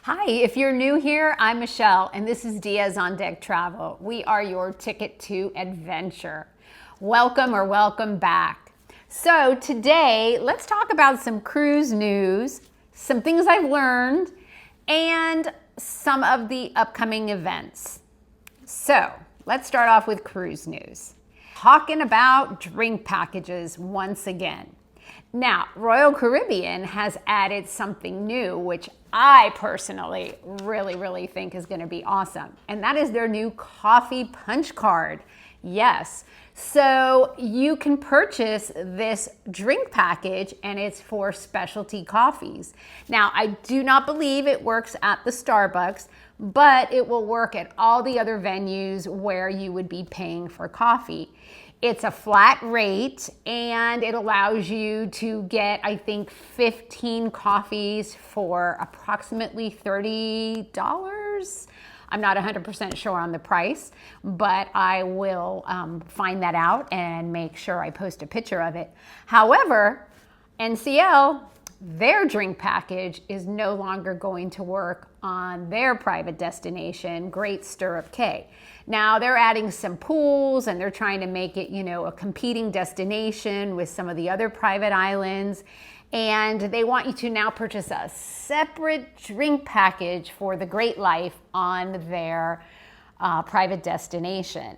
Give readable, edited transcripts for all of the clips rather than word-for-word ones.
Hi, if you're new here, I'm Michelle, and this is Diaz on Deck Travel. We are your ticket to adventure. Welcome or welcome back. So today, let's talk about some cruise news, some things I've learned, and some of the upcoming events. So let's start off with cruise news. Talking about drink packages once again. Now, Royal Caribbean has added something new, which I personally really think is going to be awesome. And that is their new coffee punch card. Yes. So you can purchase this drink package and it's for specialty coffees. Now, I do not believe it works at the Starbucks, but it will work at all the other venues where you would be paying for coffee. It's a flat rate and it allows you to get, I think, 15 coffees for approximately $30. I'm not 100% sure on the price, but I will find that out and make sure I post a picture of it. However, NCL, their drink package is no longer going to work on their private destination, Great Stirrup Cay. Now they're adding some pools and they're trying to make it, a competing destination with some of the other private islands. And they want you to now purchase a separate drink package for the Great Life on their private destination.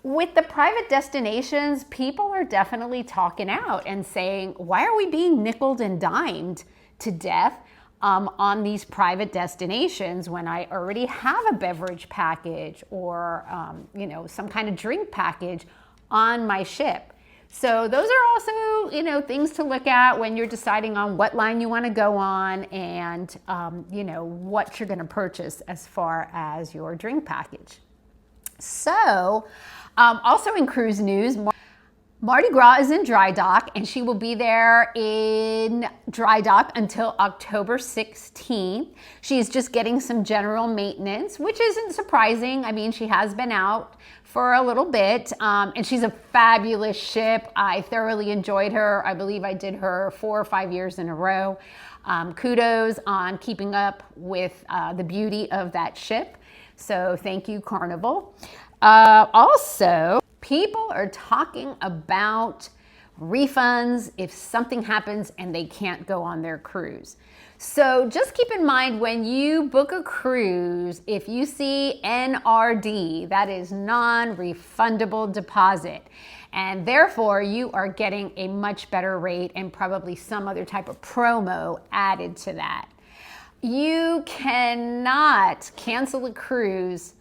With the private destinations, people are definitely talking out and saying, why are we being nickeled and dimed to death on these private destinations when I already have a beverage package or, some kind of drink package on my ship? So those are also, things to look at when you're deciding on what line you want to go on and, what you're going to purchase as far as your drink package. So, also in cruise news, Mardi Gras is in dry dock and she will be there in dry dock until October 16th. She's just getting some general maintenance, which isn't surprising. I mean, she has been out for a little bit and she's a fabulous ship. I thoroughly enjoyed her. I believe I did her 4 or 5 years in a row. Kudos on keeping up with the beauty of that ship. So thank you, Carnival. Also, people are talking about refunds if something happens and they can't go on their cruise. So just keep in mind when you book a cruise, if you see NRD, that is non-refundable deposit. And therefore, you are getting a much better rate and probably some other type of promo added to that. You cannot cancel a cruise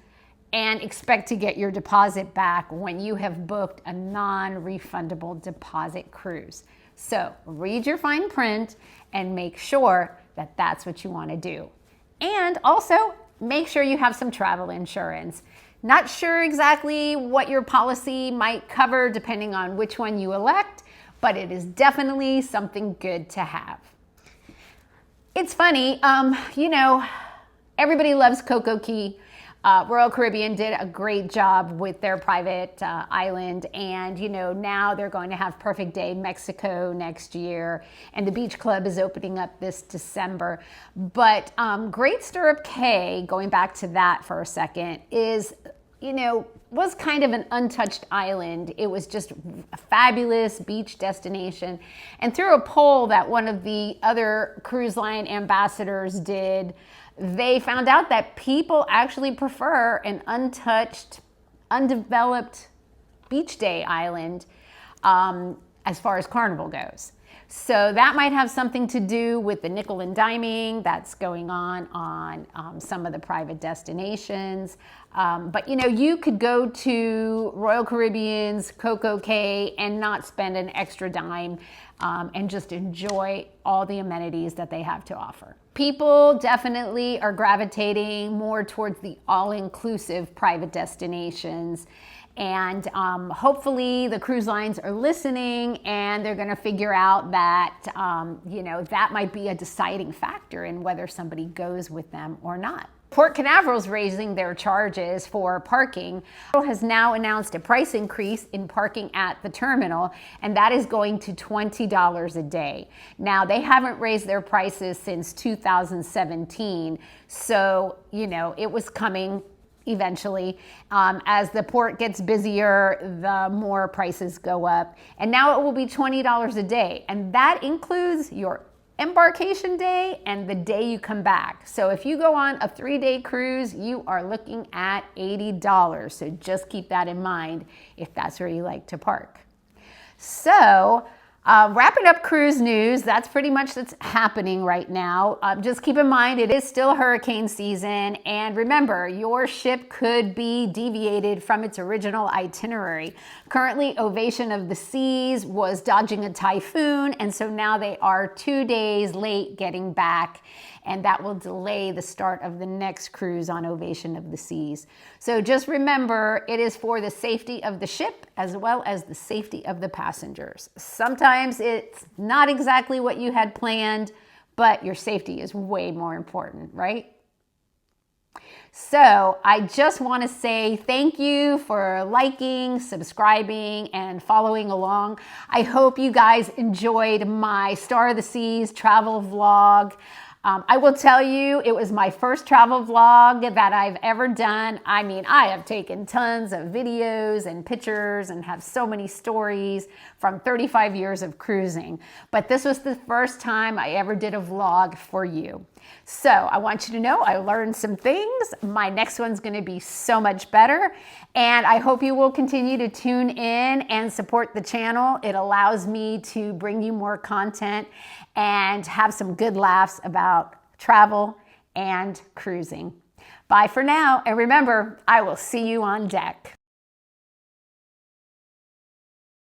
and expect to get your deposit back when you have booked a non-refundable deposit cruise. So read your fine print and make sure that that's what you want to do. And also make sure you have some travel insurance. Not sure exactly what your policy might cover depending on which one you elect, but it is definitely something good to have. It's funny, everybody loves Coco Cay. Royal Caribbean did a great job with their private island, and now they're going to have Perfect Day Mexico next year, and the beach club is opening up this December. But Great Stirrup Cay, going back to that for a second, was kind of an untouched island. It was just a fabulous beach destination. And through a poll that one of the other cruise line ambassadors did, they found out that people actually prefer an untouched, undeveloped beach day island as far as Carnival goes. So that might have something to do with the nickel and diming that's going on some of the private destinations. But you could go to Royal Caribbean's Coco Cay and not spend an extra dime and just enjoy all the amenities that they have to offer. People definitely are gravitating more towards the all-inclusive private destinations. And hopefully the cruise lines are listening and they're going to figure out that, that might be a deciding factor in whether somebody goes with them or not. Port Canaveral's raising their charges for parking. Has now announced a price increase in parking at the terminal, and that is going to $20 a day. Now, they haven't raised their prices since 2017, so, you know, it was coming eventually. As the port gets busier, the more prices go up. And now it will be $20 a day, and that includes your embarkation day and the day you come back. So if you go on a 3-day cruise, you are looking at $80. So just keep that in mind if that's where you like to park. So wrapping up cruise news, that's pretty much what's happening right now. Just keep in mind, it is still hurricane season. And remember, your ship could be deviated from its original itinerary. Currently, Ovation of the Seas was dodging a typhoon. And so now they are 2 days late getting back. And that will delay the start of the next cruise on Ovation of the Seas. So just remember, it is for the safety of the ship as well as the safety of the passengers. Sometimes it's not exactly what you had planned, but your safety is way more important, right? So I just want to say thank you for liking, subscribing, and following along. I hope you guys enjoyed my Star of the Seas travel vlog. I will tell you, it was my first travel vlog that I've ever done. I mean, I have taken tons of videos and pictures and have so many stories from 35 years of cruising. But this was the first time I ever did a vlog for you. So I want you to know I learned some things. My next one's going to be so much better. And I hope you will continue to tune in and support the channel. It allows me to bring you more content and have some good laughs about travel and cruising. Bye for now. And remember, I will see you on deck.